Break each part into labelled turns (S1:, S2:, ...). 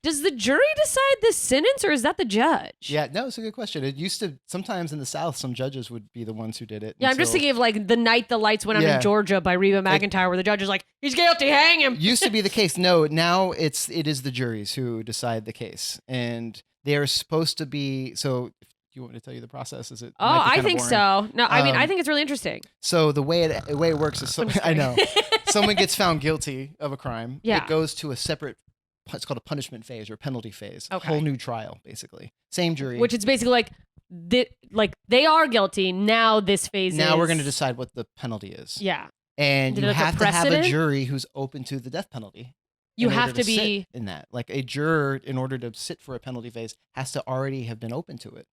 S1: Does the jury decide this sentence, or is that the judge?
S2: Yeah, no, it's a good question. It used to, sometimes in the South, some judges would be the ones who did it.
S1: Yeah, I'm just thinking of like The Night the Lights Went Out in Georgia by Reba McEntire, where the judge is like, he's guilty, hang him.
S2: Used to be the case. No, now it is the juries who decide the case. And they are supposed to be, so if you want me to tell you the process? Is it?
S1: Oh, I think so. No, I mean, I think it's really interesting.
S2: So the way it works is, I know, someone gets found guilty of a crime.
S1: Yeah.
S2: It goes to a separate, it's called a punishment phase or penalty phase.
S1: Okay.
S2: Whole new trial, basically. Same jury.
S1: Which is basically like they are guilty. Now this phase
S2: Now we're going to decide what the penalty is.
S1: Yeah.
S2: And you have to have a jury who's open to the death penalty.
S1: You have to be
S2: in that. Like a juror, in order to sit for a penalty phase, has to already have been open to it.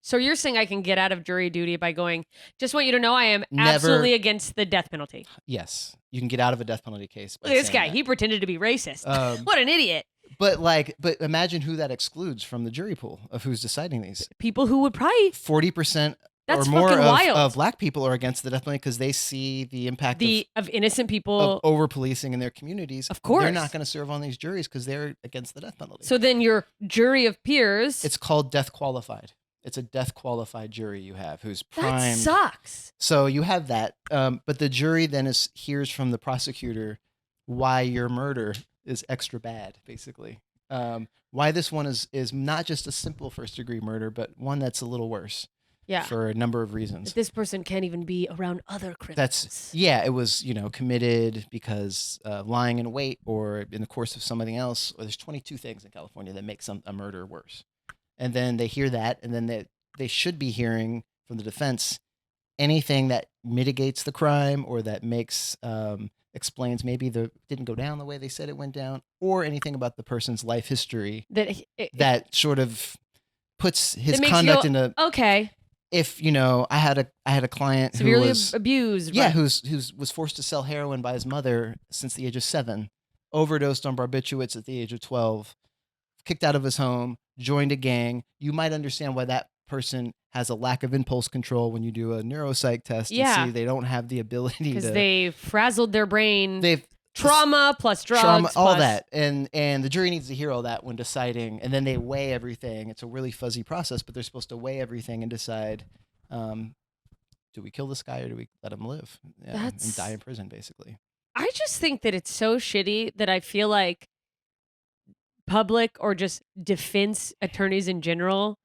S2: So
S1: you're saying I can get out of jury duty by going, just want you to know I am absolutely against the death penalty.
S2: Yes. You can get out of a death penalty case.
S1: Look at this guy. He pretended to be racist. What an idiot.
S2: But imagine who that excludes from the jury pool of who's deciding these.
S1: People who would probably
S2: 40% or more of black people are against the death penalty because they see the impact
S1: of innocent people
S2: of over policing in their communities.
S1: Of course.
S2: They're not going to serve on these juries because they're against the death penalty.
S1: So then your jury of peers.
S2: It's called death qualified. It's a death qualified jury you have who's primed.
S1: That sucks.
S2: So you have that. But the jury then hears from the prosecutor why your murder is extra bad, basically. Why this one is not just a simple first degree murder, but one that's a little worse.
S1: Yeah.
S2: For a number of reasons.
S1: This person can't even be around other criminals.
S2: It was, committed because lying in wait or in the course of something else. Or there's 22 things in California that make a murder worse. And then they hear that, and then they should be hearing from the defense anything that mitigates the crime or that explains maybe didn't go down the way they said it went down, or anything about the person's life history that sort of puts his conduct into
S1: okay.
S2: If I had a client
S1: severely
S2: who was
S1: abused,
S2: yeah, who was forced to sell heroin by his mother since the age of 7, overdosed on barbiturates at the age of 12, kicked out of his home, joined a gang. You might understand why that person has a lack of impulse control when you do a neuropsych test.
S1: Yeah,
S2: and see they don't have the ability
S1: because they frazzled their brain. They've trauma plus drugs,
S2: all that, and the jury needs to hear all that when deciding, and then they weigh everything. It's a really fuzzy process, but they're supposed to weigh everything and decide: do we kill this guy or do we let him live and die in prison? Basically,
S1: I just think that it's so shitty that I feel like public or just defense attorneys in general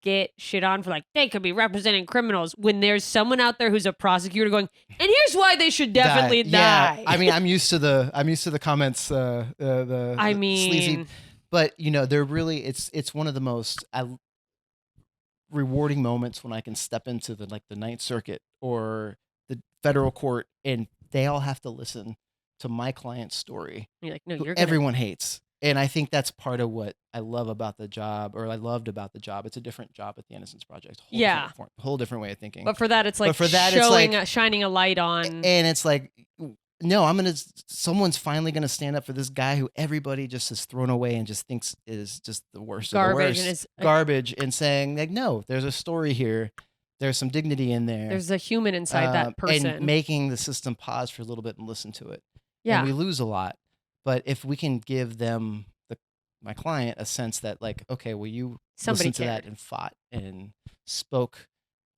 S1: get shit on for they could be representing criminals when there's someone out there who's a prosecutor going, and here's why they should definitely die.
S2: Yeah, I mean, I'm used to the comments. Sleazy, but they're really it's one of the most rewarding moments when I can step into the Ninth Circuit or the federal court, and they all have to listen to my client's story.
S1: You're like, no,
S2: everyone hates. And I think that's part of what I love about the job, or I loved about the job. It's a different job at the Innocence Project. Whole different way of thinking.
S1: But for that, it's shining a light on.
S2: And it's like, no, someone's finally going to stand up for this guy who everybody just has thrown away and just thinks is just the worst
S1: garbage
S2: of the worst. Garbage, and saying no, there's a story here. There's some dignity in there.
S1: There's a human inside that person.
S2: And making the system pause for a little bit and listen to it.
S1: Yeah.
S2: And we lose a lot. But if we can give them, my client, a sense that okay, well, you listened to that and fought and spoke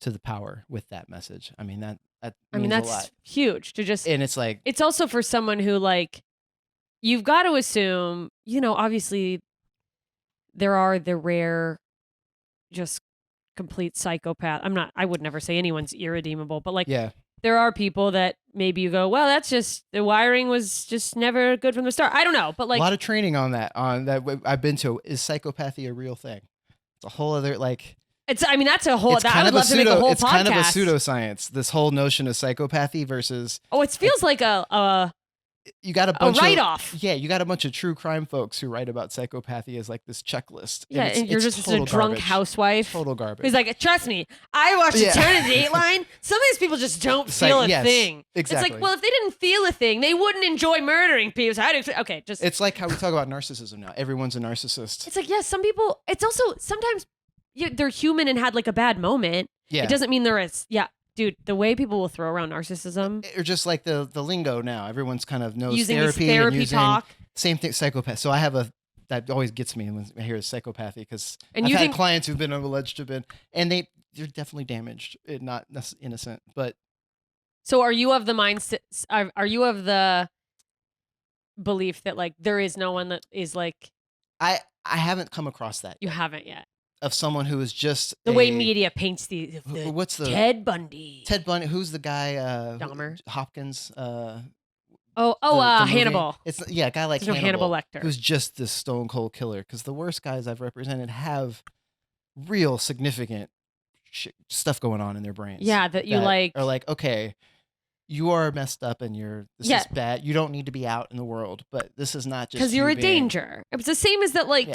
S2: to the power with that message. I mean, that means
S1: that's
S2: a lot.
S1: Huge to just,
S2: and it's
S1: it's also for someone who you've got to assume, obviously there are the rare, just complete psychopath. I would never say anyone's irredeemable, but there are people that maybe you go, well, that's just, the wiring was just never good from the start. I don't know, but a
S2: lot of training on that I've been to. Is psychopathy a real thing? It's a whole other
S1: that's a whole, I would love to make a whole podcast.
S2: It's kind of a pseudoscience, this whole notion of psychopathy versus.
S1: Oh, it feels like
S2: you got a bunch
S1: write-off.
S2: You got a bunch of true crime folks who write about psychopathy as this checklist.
S1: Yeah, and you're just a drunk housewife.
S2: Total garbage.
S1: He's like, trust me, I watched Eternity Dateline. Some of these people just don't feel a thing.
S2: Exactly.
S1: It's like, well, if they didn't feel a thing, they wouldn't enjoy murdering people. So
S2: it's like how we talk about narcissism now. Everyone's a narcissist.
S1: It's like, yes, some people. It's also sometimes they're human and had a bad moment.
S2: Yeah.
S1: It doesn't mean they're dude, the way people will throw around narcissism.
S2: Or just the lingo now. Everyone's kind of knows
S1: using
S2: therapy
S1: therapy
S2: and using
S1: talk.
S2: Same thing, psychopath. So I have a that always gets me when I hear psychopathy, because
S1: And
S2: I've
S1: you
S2: had
S1: think
S2: clients who've been alleged to have been, and they're definitely damaged, not innocent, but
S1: so? Are you of the mindset? Are you of the belief that like there is no one that is like
S2: I haven't come across that
S1: you
S2: yet,
S1: haven't yet?
S2: of someone who is just
S1: The way media paints the
S2: what's the
S1: Ted Bundy,
S2: Ted Bundy, who's the guy
S1: Dahmer.
S2: Hopkins the movie.
S1: Hannibal.
S2: It's a guy like
S1: There's no Hannibal Lecter.
S2: who's just this stone cold killer, because the worst guys I've represented have real significant stuff going on in their brains.
S1: Yeah, that you
S2: are like, okay, you are messed up and this is bad. You don't need to be out in the world, but this is not just
S1: because you're a danger. It's the same as that. Like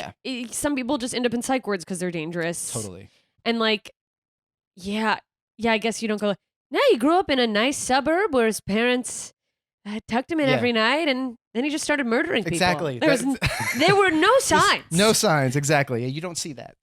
S1: some people just end up in psych wards because they're dangerous.
S2: Totally.
S1: And like, yeah. I guess you don't go. No, he grew up in a nice suburb where his parents tucked him in every night, and then he just started murdering people.
S2: Exactly.
S1: There were no signs.
S2: No signs. Exactly. You don't see that.